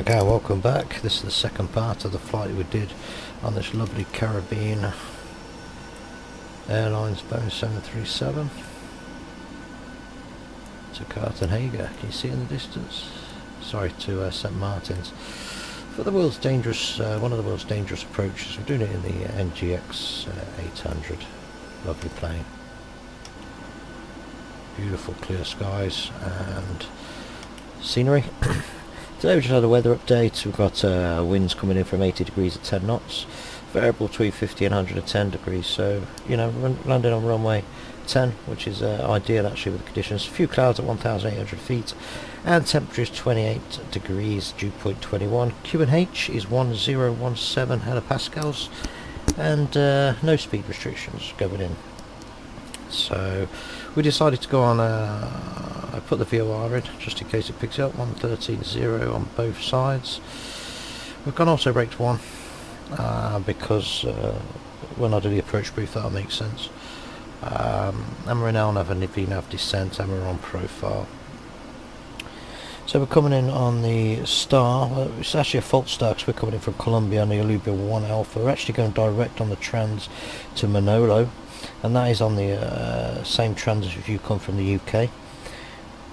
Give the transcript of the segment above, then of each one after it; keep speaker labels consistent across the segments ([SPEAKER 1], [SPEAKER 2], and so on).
[SPEAKER 1] Okay, welcome back. This is the second part of the flight we did on this lovely Caribbean Airlines Boeing 737 to Copenhagen. Can you see in the distance? Sorry, to St. Maartens. For the world's dangerous, one of the world's dangerous approaches. We're doing it in the NGX 800. Lovely plane. Beautiful clear skies and scenery. Today we just had a weather update. We've got winds coming in from 80 degrees at 10 knots, variable between 50 and 110 degrees, so you know, landing on runway 10, which is ideal actually with the conditions. A few clouds at 1,800 feet and temperature is 28 degrees, dew point 21. QNH is 1017 hectopascals and no speed restrictions going in. So we decided to go on I put the VOR in just in case it picks up, 113.0 on both sides. We've gone auto brake to 1 because when I do the approach brief that'll make sense. And we're now on a VNAV descent and we're on profile. So we're coming in on the star. Well, it's actually a false star because we're coming in from Colombia on the Alubia 1 Alpha. We're actually going direct on the trans to Manolo, and that is on the same trans as if you come from the UK.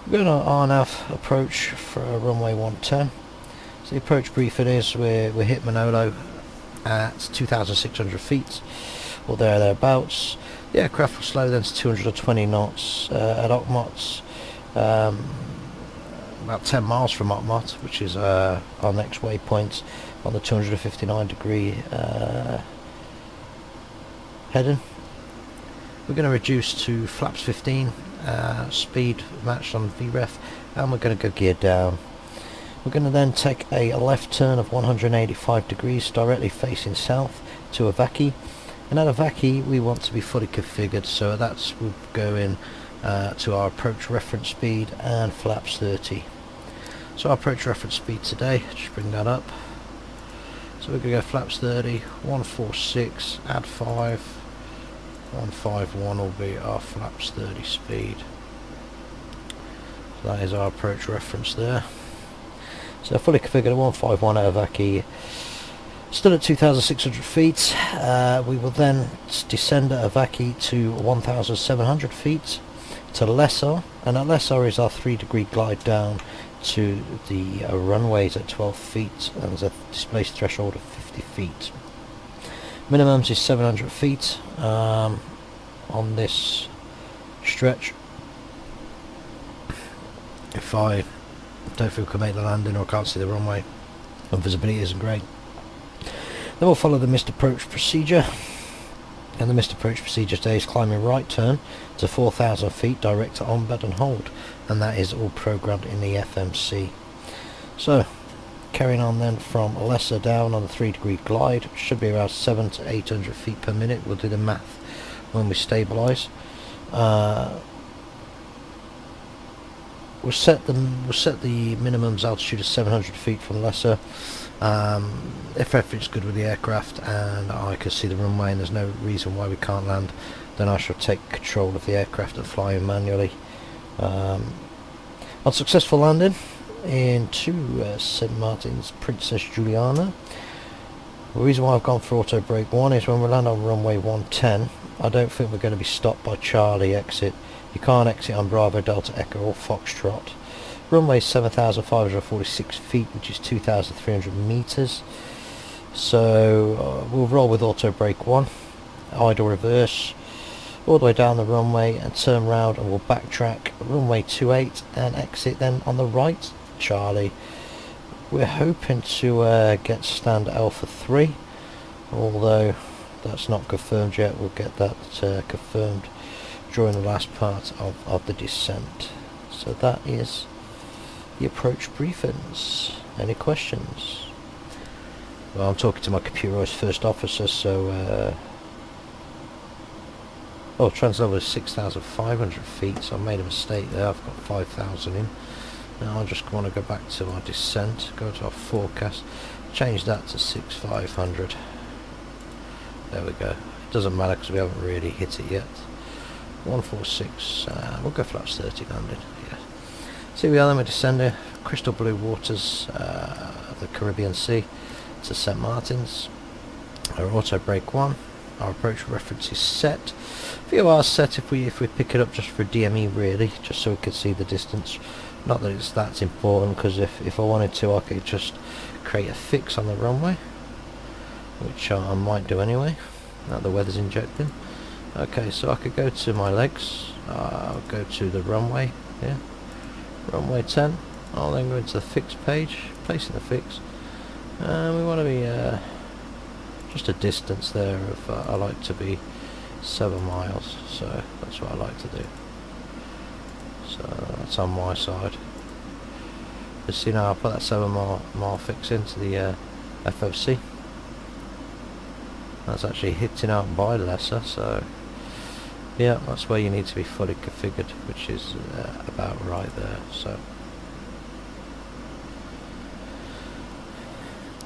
[SPEAKER 1] We're going on RNAV approach for runway 110. So the approach briefing is we hit Manolo at 2,600 feet or thereabouts. The aircraft will slow then to 220 knots at Okmot, about 10 miles from Okmot, which is our next waypoint on the 259 degree heading. We're going to reduce to flaps 15, speed matched on VREF, and we're going to go gear down. We're going to then take a left turn of 185 degrees directly facing south to Avaki, and at Avaki we want to be fully configured, so that's we'll go in to our approach reference speed and flaps 30. So our approach reference speed today, just bring that up. So we're going to go flaps 30, 146, add 5. 151 will be our flaps 30 speed. So that is our approach reference there. So fully configured at 151 at Avaki, still at 2,600 feet. We will then descend at Avaki to 1,700 feet to Lesser, and at Lesser is our 3-degree glide down to the runways at 12 feet, and there's a displaced threshold of 50 feet. Minimums is 700 feet on this stretch. If I don't feel we can make the landing or can't see the runway and visibility isn't great, then we'll follow the missed approach procedure. And the missed approach procedure today is climbing right turn to 4,000 feet direct to onboard and hold, and that is all programmed in the FMC. So carrying on then from Lesser down on the 3-degree glide, which should be around 700 to 800 feet per minute. We'll do the math when we stabilise. We'll set the minimums altitude at 700 feet from Lesser. If everything's good with the aircraft and I can see the runway and there's no reason why we can't land, then I shall take control of the aircraft and fly in manually. On successful landing into St. Maartens Princess Juliana. The reason why I've gone for auto brake 1 is when we land on runway 110, I don't think we're going to be stopped by Charlie exit. You can't exit on Bravo, Delta, Echo or Foxtrot. Runway is 7,546 feet, which is 2,300 meters. So we'll roll with auto brake 1, idle reverse all the way down the runway and turn round, and we'll backtrack runway 28 and exit then on the right Charlie. We're hoping to get stand Alpha 3, although that's not confirmed yet. We'll get that confirmed during the last part of the descent. So that is the approach briefings. Any questions? Well, I'm talking to my computerised first officer, so oh, translevel is 6,500 feet, so I made a mistake there. I've got 5,000 in. Now I just want to go back to our descent, go to our forecast, change that to 6,500. There we go. It doesn't matter because we haven't really hit it yet. 146, we'll go flaps 30 landing. Yeah. See we are then, we're descending, crystal blue waters, of the Caribbean Sea to St Maartens. Our auto brake 1. Our approach reference is set. VOR set if we pick it up just for DME really, just so we can see the distance. Not that that's important, because if I wanted to I could just create a fix on the runway, which I might do anyway, now the weather's injecting. Okay, so I could go to my legs, I'll go to the runway, yeah, runway 10, I'll then go into the fix page, placing the fix, and we want to be just a distance there of, I like to be 7 miles, so that's what I like to do. So that's on my side. Just see now, I'll put that 7 mile fix into the FOC. That's actually hitting out by lesser, so yeah, that's where you need to be fully configured, which is about right there. So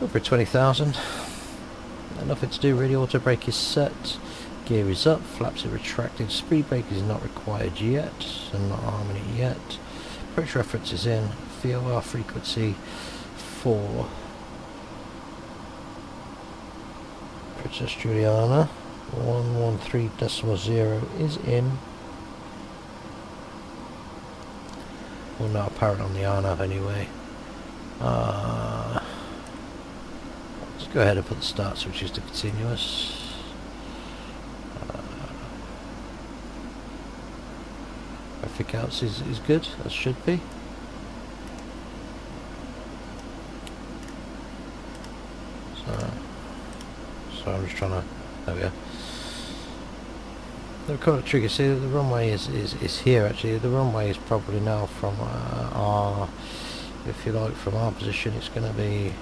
[SPEAKER 1] over 20,000. Nothing to do really. Auto brake is set, gear is up, flaps are retracted, speed brake is not required yet, and not arming it yet. Approach reference is in, VOR frequency 4. Princess Juliana 113.0 is in. Well, not apparent on the RNAV anyway. Go ahead and put the start switches to continuous. Traffic outs is good, as should be. So I'm just trying to, there we go. The current trigger, see the runway is here actually. The runway is probably now from our, if you like, from our position, it's going to be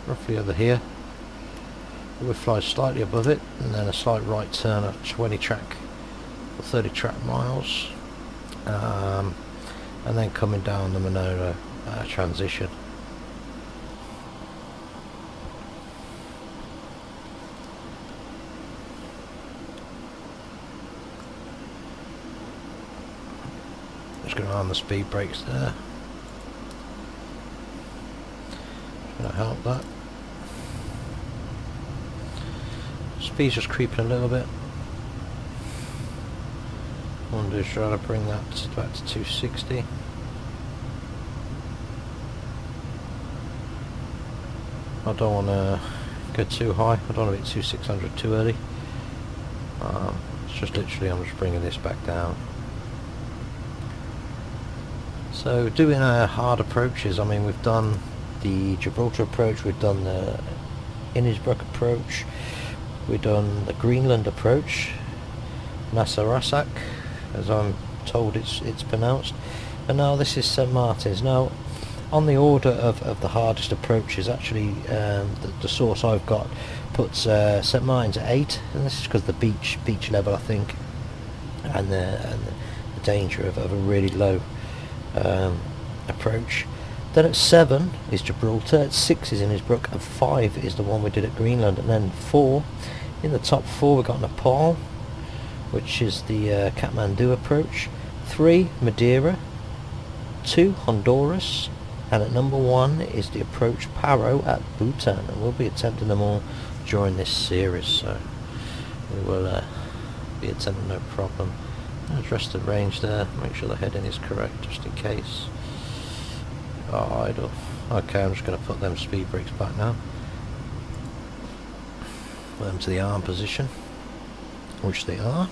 [SPEAKER 1] roughly over here. We'll fly slightly above it, and then a slight right turn at 20 track or 30 track miles, and then coming down the Monona transition. Just going to arm the speed brakes there. Going to help that. Speed's just creeping a little bit. What I'm just trying to bring that back to 260. I don't want to go too high. I don't want to be 2600 too early. It's just literally, I'm just bringing this back down. So doing hard approaches, I mean, we've done the Gibraltar approach, we've done the Innisbrook approach, we've done the Greenland approach, Nasarasak, as I'm told it's pronounced, and now this is St Maartens. Now, on the order of the hardest approaches, actually, the source I've got puts St Maartens at 8, and this is because the beach level, I think, and the danger of a really low approach. Then at 7 is Gibraltar, at 6 is Innisbrook, and 5 is the one we did at Greenland, and then 4, in the top 4 we've got Nepal, which is the Kathmandu approach, 3 Madeira, 2 Honduras, and at number 1 is the approach Paro at Bhutan, and we'll be attempting them all during this series, so we will be attempting no problem. Address the range there, make sure the heading is correct just in case. Idle. Okay, I'm just going to put them speed brakes back now. Put them to the arm position, which they are.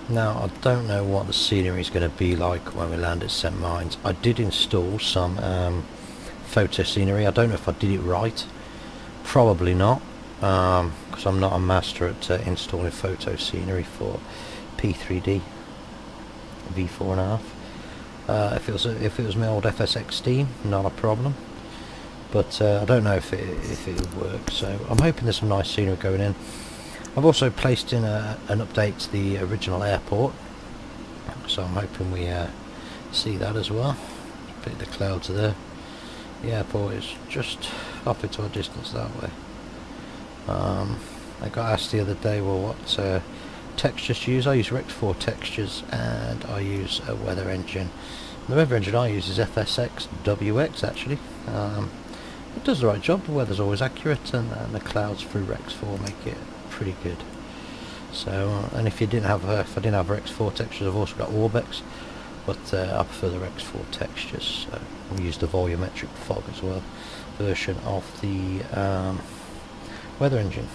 [SPEAKER 1] Now, I don't know what the scenery is going to be like when we land at St Maartens. I did install some photo scenery. I don't know if I did it right. Probably not, because I'm not a master at installing photo scenery for P3D V4.5. If it was my old FSX Steam, not a problem. But I don't know if it would work. So I'm hoping there's some nice scenery going in. I've also placed in an update to the original airport, so I'm hoping we see that as well. Put the clouds there. The airport is just off into a distance that way. I got asked the other day, well, what textures to use. I use Rex 4 textures, and I use a weather engine. The weather engine I use is FSX WX actually. It does the right job. The weather's always accurate, and the clouds through Rex 4 make it pretty good. So, and if I didn't have Rex 4 textures, I've also got Orbex, but I prefer the Rex 4 textures. So we use the volumetric fog as well version of the weather engine.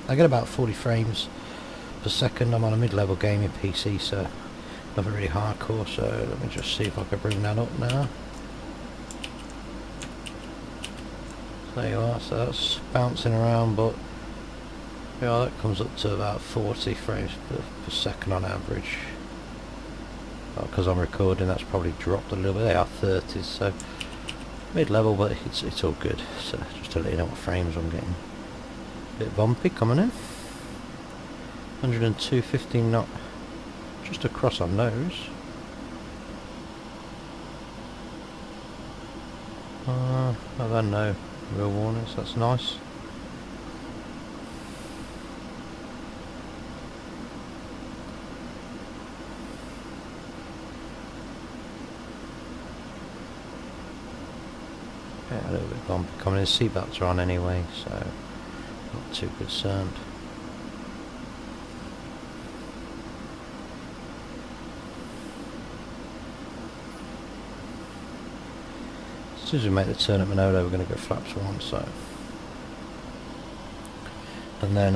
[SPEAKER 1] I get about 40 frames per second. I'm on a mid-level gaming PC, so nothing really hardcore. So let me just see if I can bring that up now. There you are. So that's bouncing around, but yeah, that comes up to about 40 frames per second on average. Because I'm recording, that's probably dropped a little bit. They are 30s, so mid-level, but it's all good. So just to let you know what frames I'm getting. Bit bumpy coming in. 102, 15 knot, just across our nose. I've had no real warnings. That's nice. Yeah, a little bit bumpy coming in. Seatbelts are on anyway, so not too concerned. As soon as we make the turn at Manolo, we're going to go flaps 1, so. And then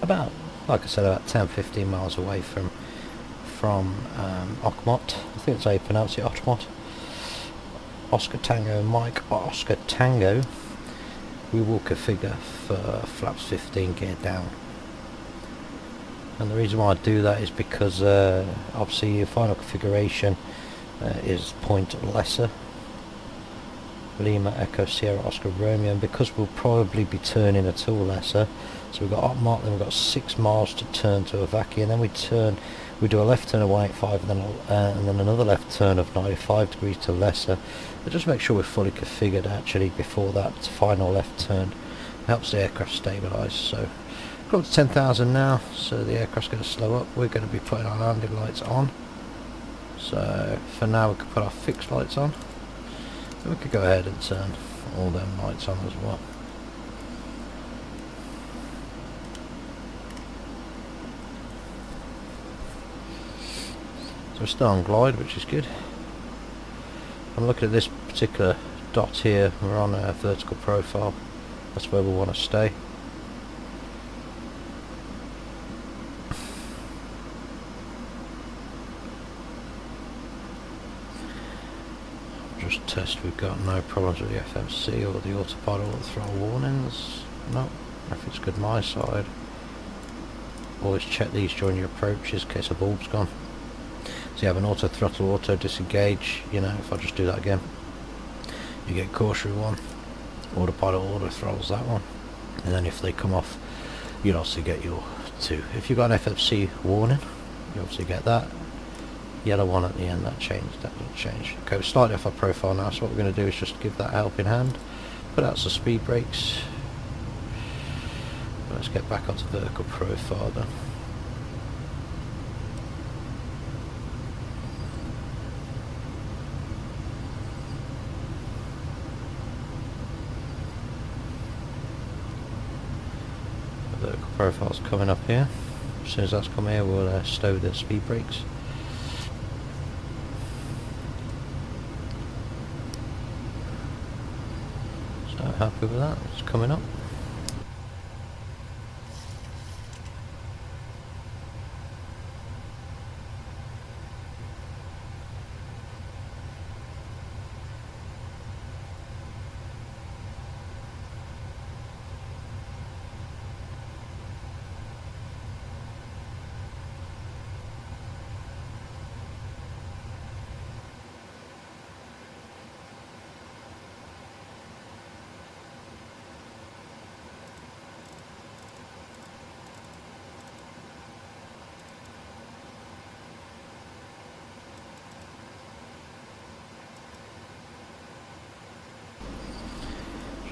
[SPEAKER 1] about, like I said, about 10-15 miles away from Okmot. I think that's how you pronounce it, Okmot. Oscar Tango, Mike Oscar Tango. We will configure for flaps 15 gear down. And the reason why I do that is because obviously your final configuration is point lesser. Lima Echo Sierra Oscar Romeo, and because we'll probably be turning a tool lesser, so we've got Okmot, then we've got 6 miles to turn to Avaki, and then we do a left turn of 185 and then another left turn of 95 degrees to lesser. But just make sure we're fully configured actually before that final left turn. It helps the aircraft stabilise. So we're up to 10,000 now, so the aircraft's going to slow up. We're going to be putting our landing lights on, so for now we can put our fixed lights on. We could go ahead and turn all them lights on as well. So we're still on glide, which is good. I'm looking at this particular dot here. We're on a vertical profile. That's where we want to stay. Just test we've got no problems with the FMC or the autopilot or the throttle warnings. No, everything's good my side. Always check these during your approaches in case the bulb's gone. So you have an auto throttle, auto disengage. You know, if I just do that again, you get cautionary 1, autopilot auto throttles that one, and then if they come off, you'll obviously get your 2. If you've got an FMC warning, you obviously get that. Yellow one at the end, that doesn't change. Okay, we're slightly off our profile now, so what we're going to do is just give that a helping hand, put out some speed brakes. Let's get back onto vertical profile then. The vertical profile's coming up here. As soon as that's come here, we'll stow the speed brakes. Happy with that, it's coming up.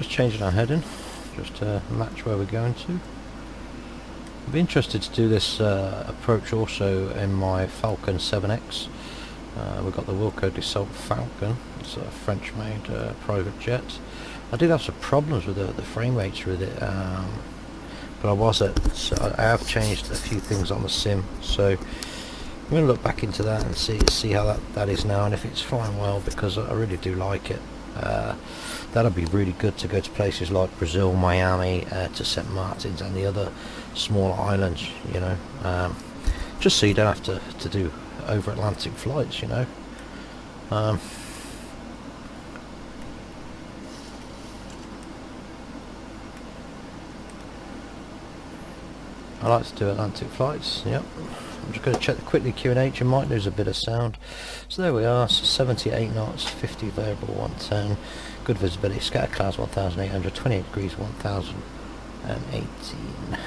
[SPEAKER 1] Just changing our heading, just to match where we're going to. I'd be interested to do this approach also in my Falcon 7X. We've got the Wilco Dassault Falcon. It's a French-made private jet. I did have some problems with the frame rates with it, but I have changed a few things on the sim, so I'm going to look back into that and see how that is now, and if it's fine well, because I really do like it. That'll be really good to go to places like Brazil, Miami, to St. Maartens and the other smaller islands, you know, just so you don't have to do over Atlantic flights, you know. I like to do Atlantic flights, yep. I'm just going to check the quickly Q&H, you might lose a bit of sound. So there we are, so 78 knots, 50 variable 110, good visibility, scatter clouds 1800, 28 degrees 1018,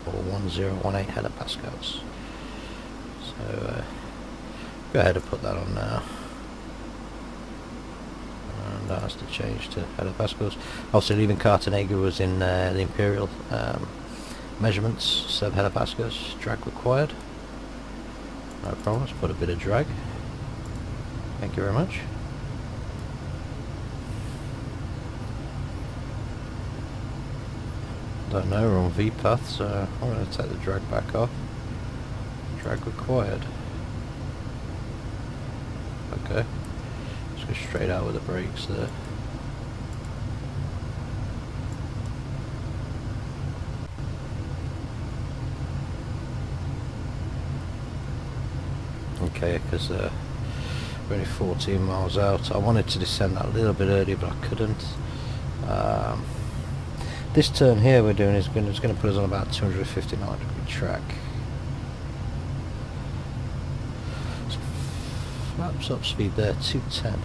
[SPEAKER 1] or 1018 hectopascals. So go ahead and put that on now. And that has to change to hectopascals. Obviously leaving Cartagena was in the Imperial measurements, 7 hectopascals, drag required. No problem, let's put a bit of drag. Thank you very much. Don't know, we're on V path, so I'm going to take the drag back off. Drag required. Okay, let's go straight out with the brakes there. Okay, because we're only 14 miles out. I wanted to descend that a little bit earlier, but I couldn't. This turn here we're doing is going to put us on about 259 degree track. So flaps up speed there, 210.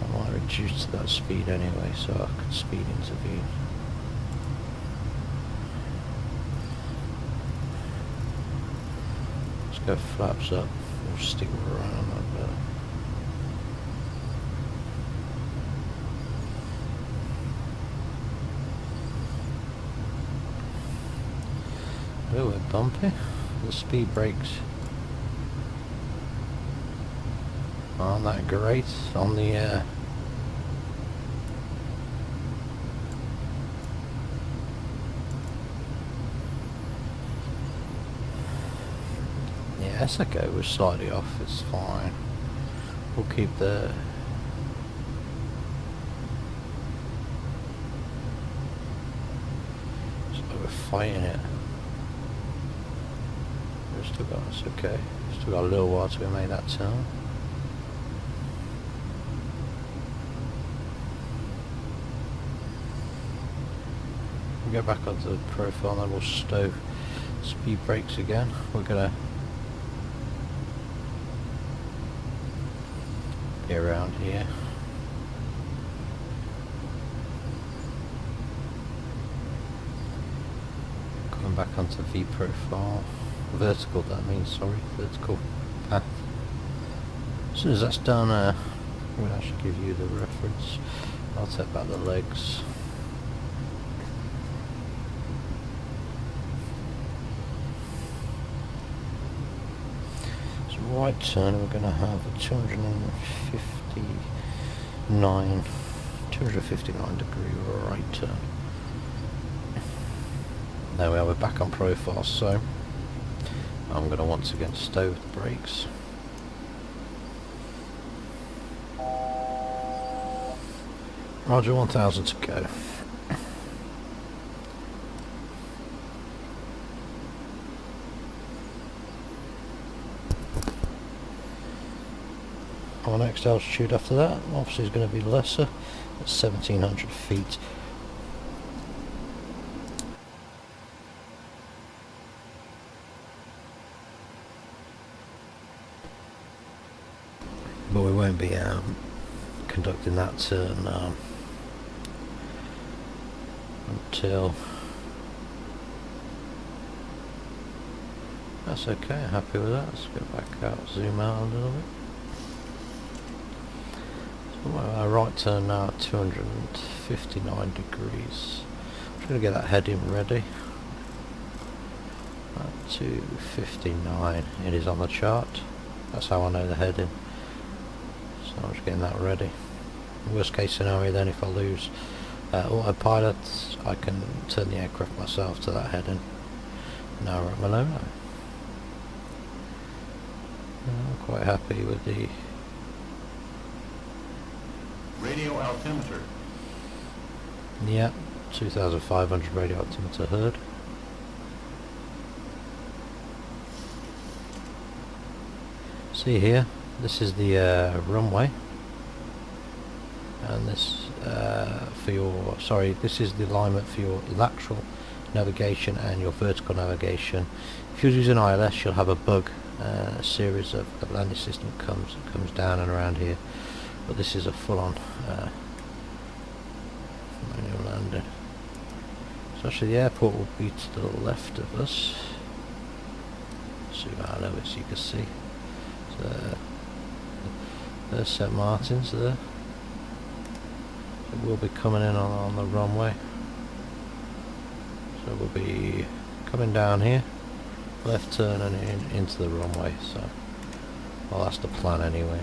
[SPEAKER 1] I might reduce to that speed anyway, so I could speed intervene. Let's go flaps up. We'll stick around that bit. Oh, we're bumpy. The speed brakes aren't that great on the yeah, that's okay, we're slightly off, it's fine. We'll keep the so we're fighting it. Still got, it's okay. Still got a little while till we make that turn. We'll go back onto the profile and then we'll stow speed brakes again. We're gonna get around here. Coming back onto V profile. Vertical, that means, sorry, vertical path. As soon as that's done, we'll actually give you the reference. I'll take back the legs. So right turn, we're going to have a 259 degree right turn. There we are, we're back on profile, so I'm going to once again stow the brakes. Roger, 1000 to go. Our next altitude after that obviously is going to be lesser, at 1700 feet. But we won't be conducting that turn until... That's okay, happy with that. Let's go back out, zoom out a little bit. Well, right turn now at 259 degrees. I'm just going to get that heading ready. At 259, it is on the chart. That's how I know the heading. So I'm just getting that ready. Worst case scenario then, if I lose autopilot, I can turn the aircraft myself to that heading. Now we're at Malone. I'm quite happy with the
[SPEAKER 2] radio altimeter.
[SPEAKER 1] Yeah, 2,500 radio altimeter heard. See here, this is the runway, and this this is the alignment for your lateral navigation and your vertical navigation. If you're using ILS, you'll have a bug, a series of landing system comes down and around here, but this is a full-on manual landing. So actually the airport will be to the left of us. Zoom out a little bit so you can see. So there's St Maartens there. So we'll be coming in on the runway. So we'll be coming down here, left turn and into the runway. So, well, that's the plan anyway.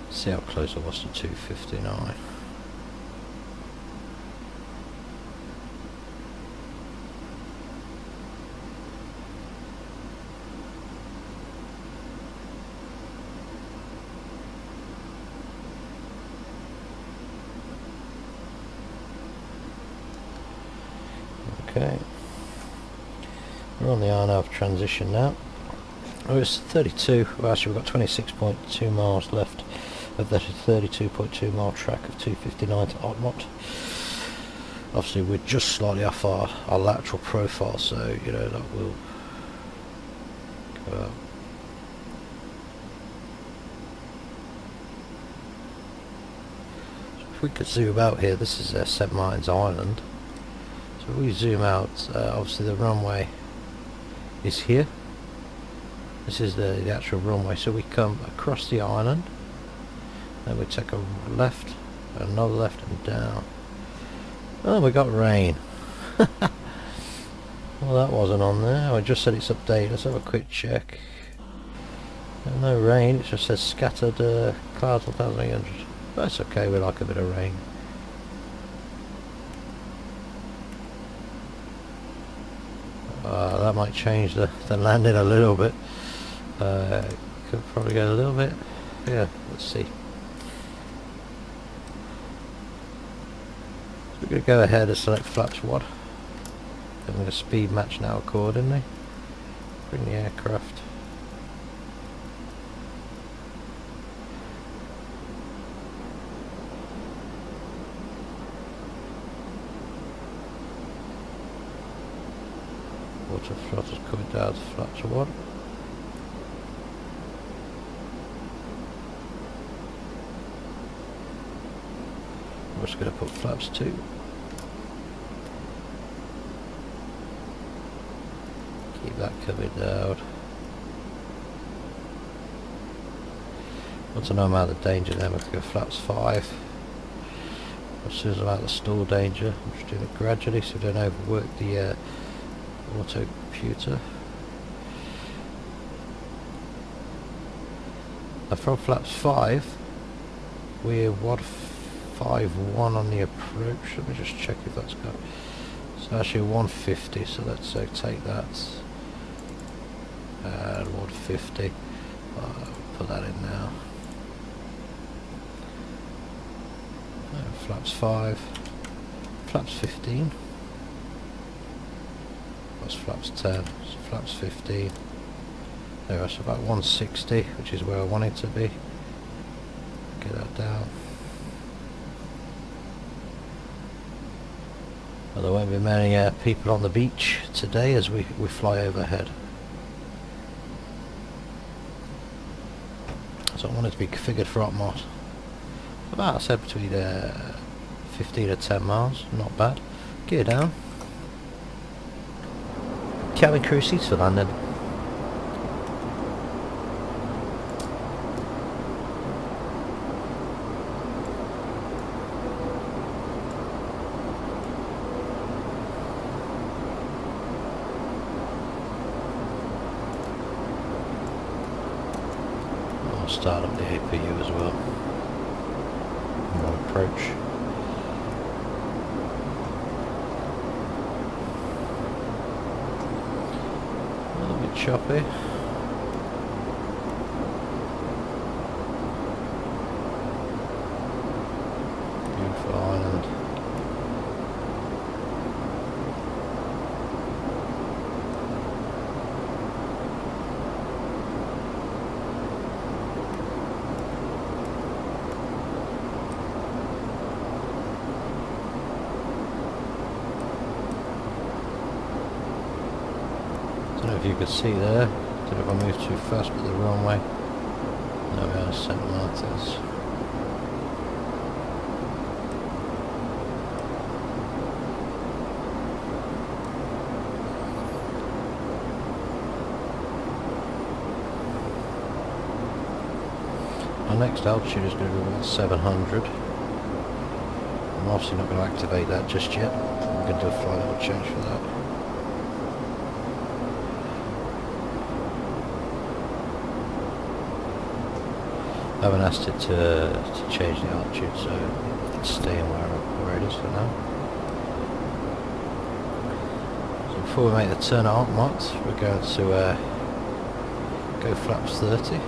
[SPEAKER 1] See how close I was to 259. Okay, we're on the RNAV transition now. Oh, it's 32. Well, actually, we've got 26.2 miles left of that 32.2 mile track of 259 to Otmont. Obviously, we're just slightly off our lateral profile, so you know that will go up. So if we could zoom out here, this is St Maartens Island. So if we zoom out, obviously the runway is here. This is the actual runway, so we come across the island, then we take a left, another left and down. Oh, we got rain. Well, that wasn't on there. I just said it's updated. Let's have a quick check. No rain, it just says scattered clouds 1,800. That's okay, we like a bit of rain. That might change the landing a little bit. Could probably go a little bit. Yeah, let's see. So we're going to go ahead and select flaps WAD. I'm going to speed match now accordingly. Bring the aircraft. Water throttle's coming down to flaps WAD. I'm just going to put flaps 2. Keep that coming down. Once I know I'm out of danger, then we can go flaps 5. As soon as I'm out of stall danger, I'm just doing it gradually so we don't overwork the auto computer. Now from flaps 5, we're WAD 5-1 on the approach. Let me just check if that's got. It's actually 150, so let's take that. And 150. Put that in now. Flaps 5. Flaps 15. That's flaps 10. So flaps 15. There, that's about 160, which is where I want it to be. Get that down. Well, there won't be many people on the beach today as we fly overhead. So I want it to be configured for OpMod. About, I said, between 15 to 10 miles, not bad. Gear down. Cabin crew seats for landing. I'll start up the APU as well. More approach. A little bit choppy. Beautiful island. Don't know if you could see there. Don't know if I moved too fast, but the wrong way. There we are, St. Maartens. Our next altitude is going to be about 700. I'm obviously not going to activate that just yet. I'm going to do a flight level change for that. I haven't asked it to change the altitude, so it's staying where it is for now. So before we make the turn at OpMod, we're going to go flaps 30.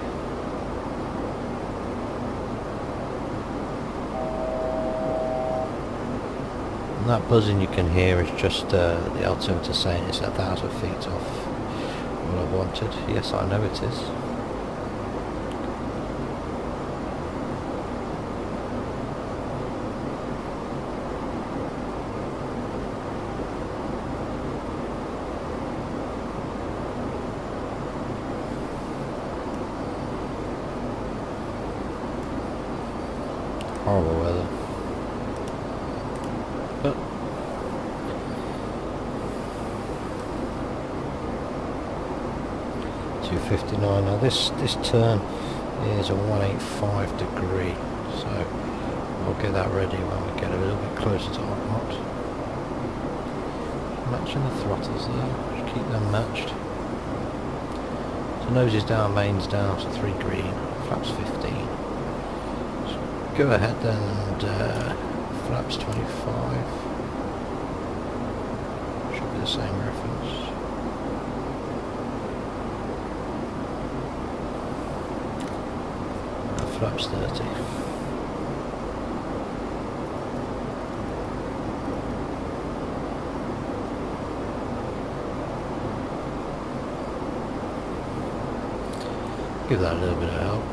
[SPEAKER 1] And that buzzing you can hear is just the altimeter saying it's 1,000 feet off what I wanted. Yes, I know it is. Horrible weather. But 259. Now this turn is a 185 degree, so I'll get that ready when we get a little bit closer to OpMod. Matching the throttles there, just keep them matched. So nose is down, mains down, so 3 green, flaps 15. Go ahead then and flaps 25. Should be the same reference. And flaps 30. Give that a little bit of help.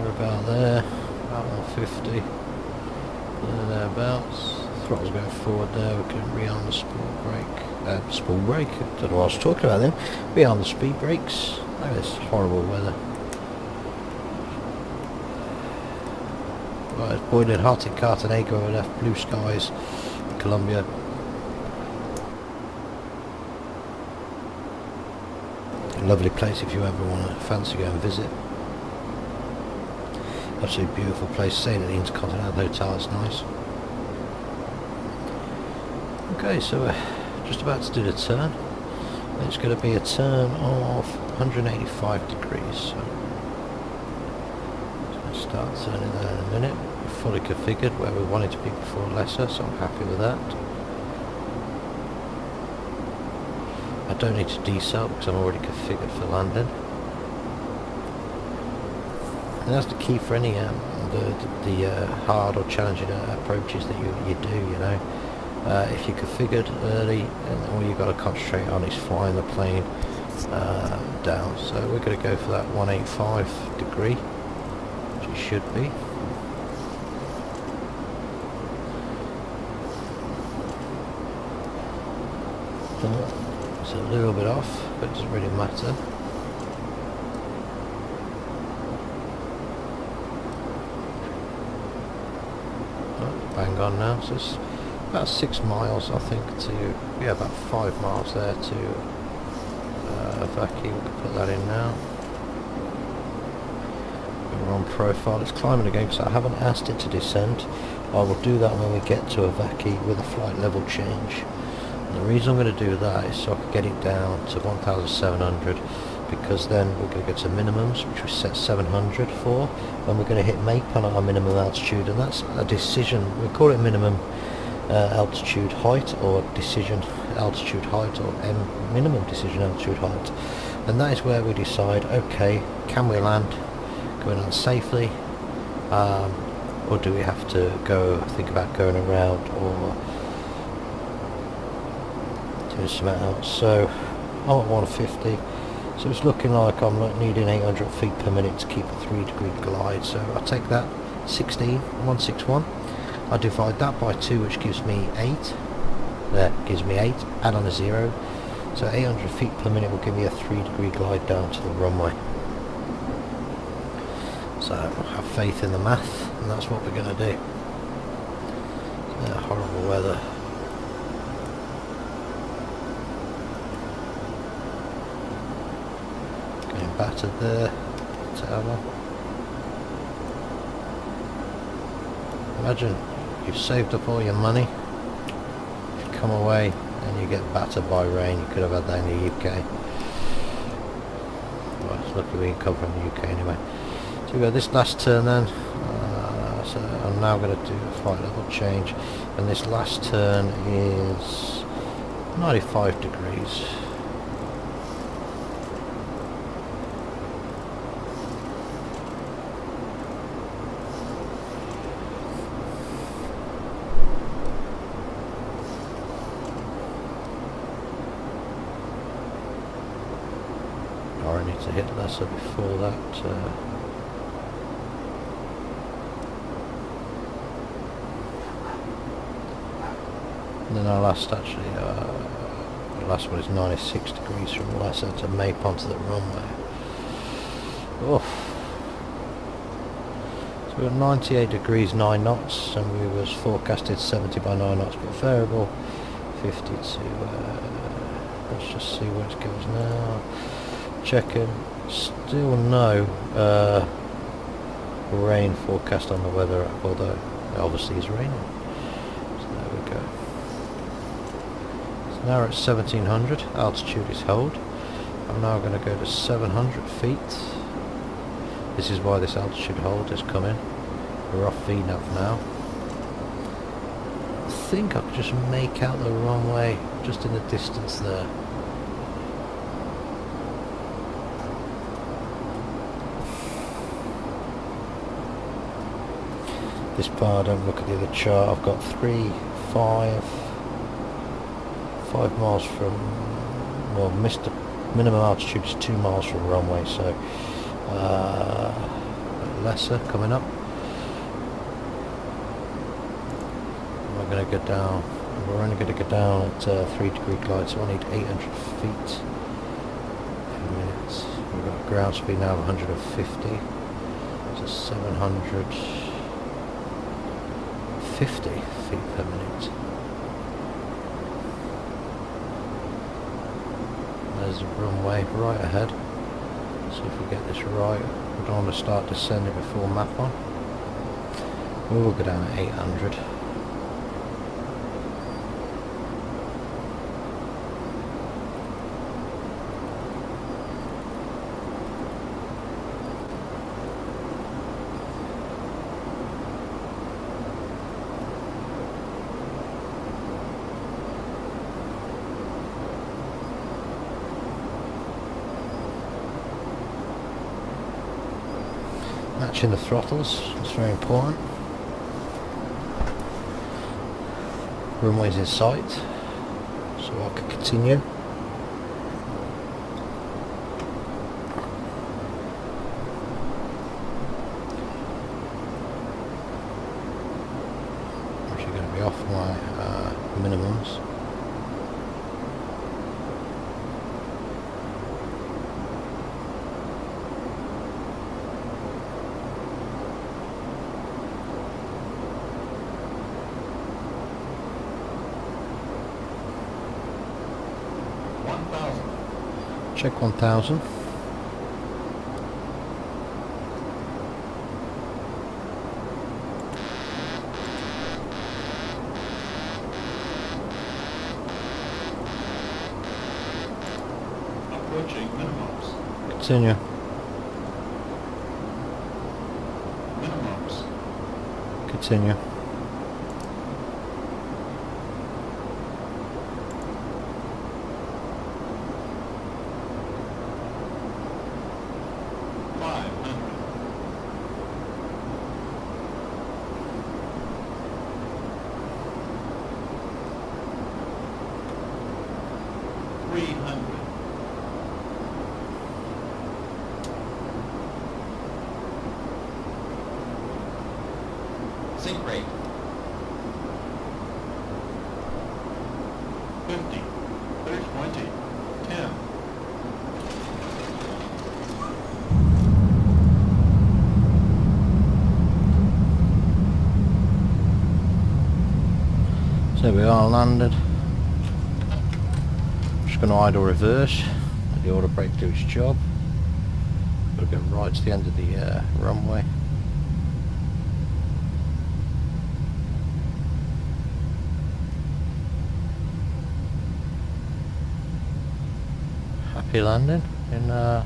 [SPEAKER 1] About there, about 150, thereabouts. Throttle's going forward there, we can re-arm the sport brake. Sport brake, I don't know what I was talking about then. Re-arm the speed brakes. Look at this horrible weather. Right, it's boiling hot in Cartanego, left blue skies, Colombia. A lovely place if you ever want to fancy go and visit. Absolutely beautiful place. Staying at the Intercontinental Hotel, it's nice. Okay, so we're just about to do the turn. It's going to be a turn of 185 degrees. So I'm going to start turning there in a minute. We're fully configured where we want it to be before lesser, so I'm happy with that. I don't need to decel because I'm already configured for landing. And that's the key for any the hard or challenging approaches that you do, you know. If you're configured early, and all you've got to concentrate on is flying the plane down. So we're going to go for that 185 degree, which it should be. It's a little bit off, but it doesn't really matter. Bang on now, so it's about 6 miles I think to, yeah, about 5 miles there to Vaki. We can put that in now. We're on profile. It's climbing again because I haven't asked it to descend. I will do that when we get to a Vaki with a flight level change. And the reason I'm going to do that is so I can get it down to 1,700, because then we're going to go to minimums, which we set 700 for, and we're going to hit MAPE on our minimum altitude, and that's a decision. We call it minimum altitude height, or decision altitude height, or minimum decision altitude height, and that is where we decide, okay, can we land, can we land safely, or do we have to think about going around or doing something else. So I'm at 150. So it's looking like I'm needing 800 feet per minute to keep a 3-degree glide. So I take that 161. I divide that by 2, which gives me 8. There, gives me 8. Add on a 0. So 800 feet per minute will give me a 3-degree glide down to the runway. So have faith in the math, and that's what we're going to do. Horrible weather. Battered there, tower. Imagine you've saved up all your money, you come away and you get battered by rain. You could have had that in the UK. Well, it's lucky we didn't come from the UK anyway. So we got this last turn then. So I'm now going to do a flight level change, and this last turn is 95 degrees. Or I need to hit lesser before that. And then our last the last one is 96 degrees from lesser to MAPE onto the runway. Oof. So we're at 98 degrees 9 knots, and we was forecasted 70 by 9 knots, but variable 50 to let's just see where it goes now. Checking, still no rain forecast on the weather, although it obviously is raining. So there we go. So now we're at 1700, altitude is held. I'm now going to go to 700 feet. This is why this altitude hold is coming. We're off VNAV now. I think I could just make out the runway just in the distance there. This bar, don't look at the other chart, I've got 5 miles from, well, minimum altitude is 2 miles from runway, so lesser coming up. We're going to go down, we're only going to go down at 3-degree glide, so I need 800 feet per minute. We've got ground speed now of 150, so 750 feet per minute. There's the runway right ahead. See if we get this right. We don't want to start descending before map on. We will go down at 800. Watching the throttles, it's very important. Runway's in sight, so I can continue. I'm actually going to be off my minimums. Check 1000.
[SPEAKER 2] Approaching minimums.
[SPEAKER 1] Continue.
[SPEAKER 2] Minimums.
[SPEAKER 1] Continue.
[SPEAKER 2] Sink rate. 50. There's 20. 10.
[SPEAKER 1] So we are landed. Just going to idle reverse, let the auto brake do its job. Got to go right to the end of the runway. Happy landing in a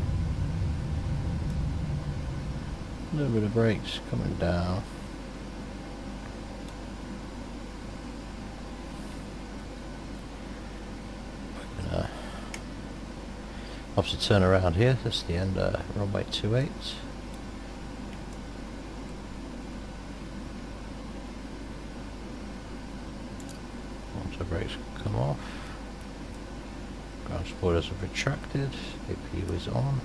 [SPEAKER 1] little bit of brakes coming down. Opposite turn around here, that's the end runway 28. Once the brakes come off, ground spoilers have retracted, APU is on.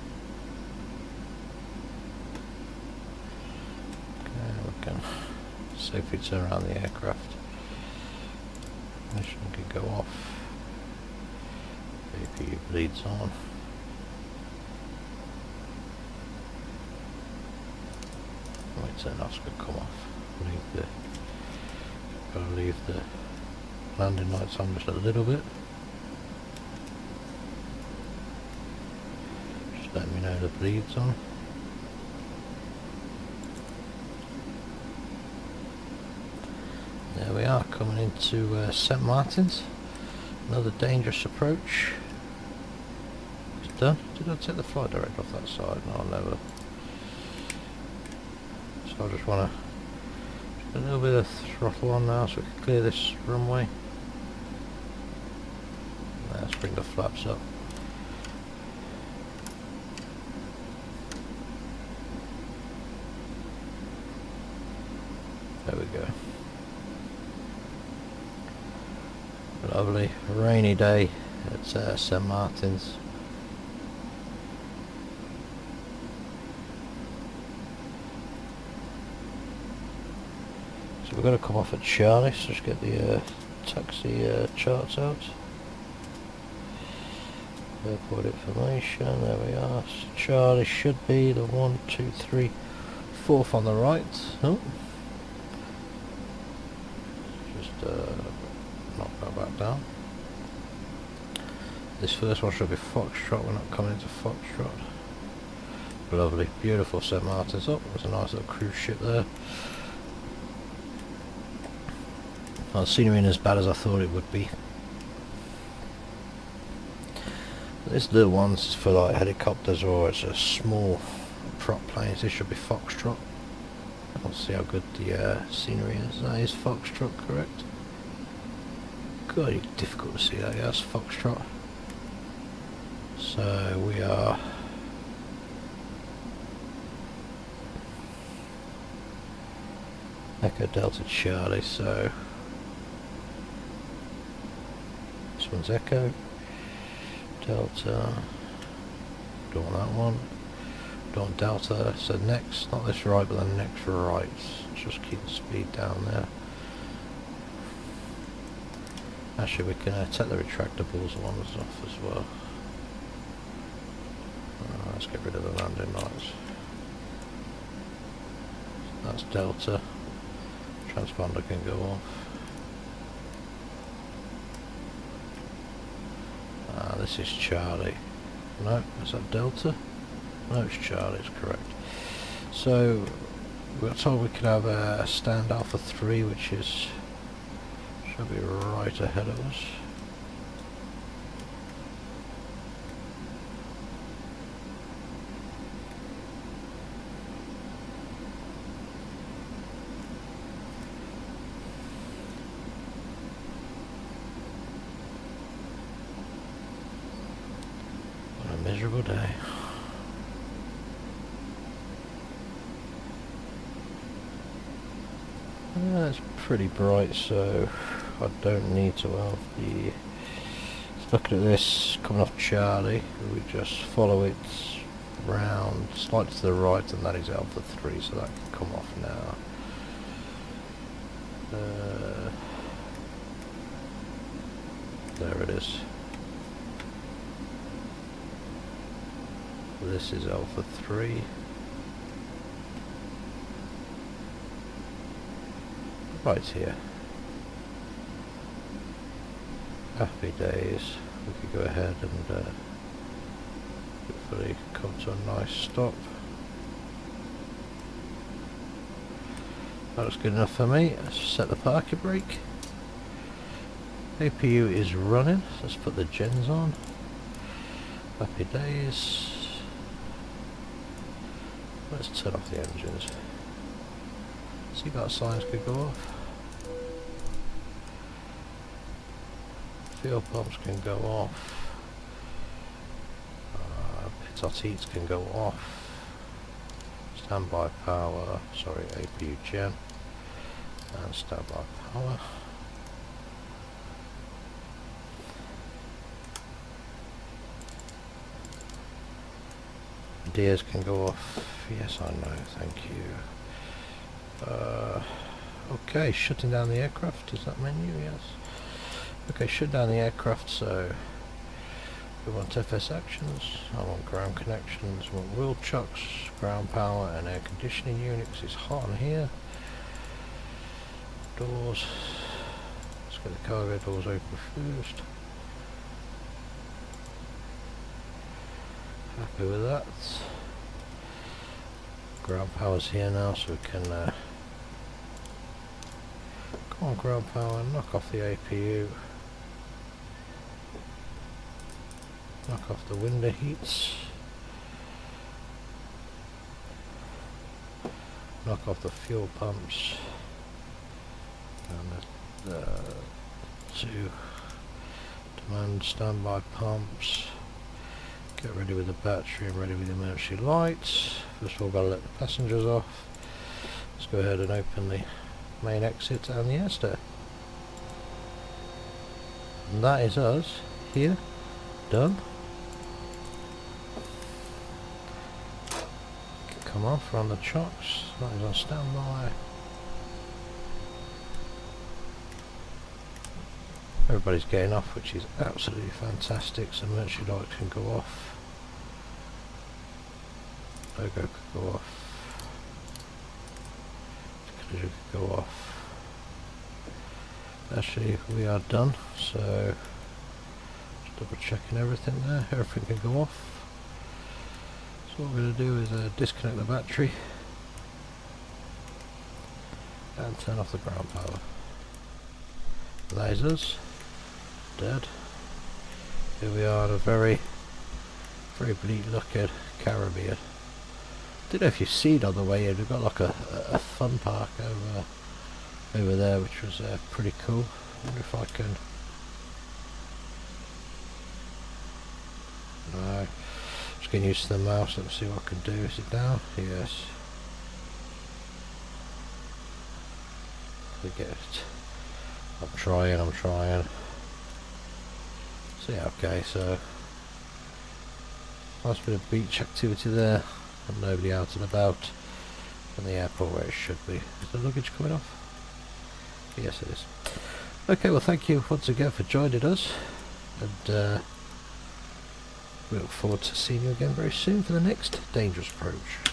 [SPEAKER 1] Okay, we can safely turn around the aircraft. Mission can go off, APU bleeds on. Wait, so that's going to come off. Gotta leave the landing lights on just a little bit. Just let me know the bleed's on. There we are, coming into St. Maartens. Another dangerous approach. It's done. Did I take the flight direct off that side? No, I'll never. So I just want to put a little bit of throttle on now so we can clear this runway. Let's bring the flaps up. There we go. Lovely rainy day at St. Maartens. So we're going to come off at Charlie, so just get the taxi charts out. Airport information, there we are. So Charlie should be the 1, 2, 3, 4th on the right. Oh. Just knock that back down. This first one should be Foxtrot, we're not coming into Foxtrot. Lovely, beautiful St. Maartens. Oh, there's a nice little cruise ship there. Well, the scenery ain't as bad as I thought it would be. This little one's for like helicopters or it's a small prop planes. This should be Foxtrot. Let's see how good the scenery is. That is Foxtrot, correct? God, it's difficult to see that. Yeah, that's Foxtrot. So we are Echo Delta Charlie, so this one's Echo Delta, don't want that one, don't want Delta, so next, not this right but then next right, let's just keep the speed down there. Actually we can take the retractables ones off as well. Let's get rid of the landing lights. That's Delta. Transponder can go off. This is Charlie. No, is that Delta? No, it's Charlie, it's correct. So, we got told we could have a stand Alpha 3, which is should be right ahead of us. What a miserable day. It's pretty bright, so I don't need to have the... Looking at this coming off Charlie, we just follow it round slightly to the right, and that is Alpha 3, so that can come off now. There it is. This is Alpha 3. Right here. Happy days. We could go ahead and hopefully come to a nice stop. That looks good enough for me. Let's set the parking brake. APU is running. Let's put the gens on. Happy days. Let's turn off the engines. Seatbelt signs could go off. Fuel pumps can go off. Pitot heats can go off. Standby power, sorry, APU gen. And standby power. Gears can go off. Yes, I know, thank you. Okay, shutting down the aircraft, is that menu? Yes. Okay, shut down the aircraft, so we want FS actions, I want ground connections, I want wheel chucks, ground power and air conditioning units. It's hot in here. Doors, let's get the cargo doors open first. Happy with that. Ground power's here now, so we can come on ground power, knock off the APU, knock off the window heats, knock off the fuel pumps, and the two demand standby pumps. Get ready with the battery and ready with the emergency lights. First of all, got to let the passengers off. Let's go ahead and open the main exit and the air stair. And that is us here, done. Come off, run the chocks. That is on standby. Everybody's getting off, which is absolutely fantastic. So emergency lights can go off. Logo could go off. Collision could go off. Actually, we are done. So just double checking everything there. Everything can go off. So what we're going to do is disconnect the battery and turn off the ground power. That is us. Dead. Here we are at a very bleak look at Caribbean. Don't know if you've seen on the way in, we've got like a fun park over there, which was pretty cool. I wonder if I can... No, just getting used to the mouse. Let's see what I can do. Is it down? Yes. we get it. I'm trying. So yeah, okay, so nice bit of beach activity there, and nobody out and about, and the airport where it should be. Is the luggage coming off? Yes, it is. Okay, well, thank you once again for joining us, and we look forward to seeing you again very soon for the next dangerous approach.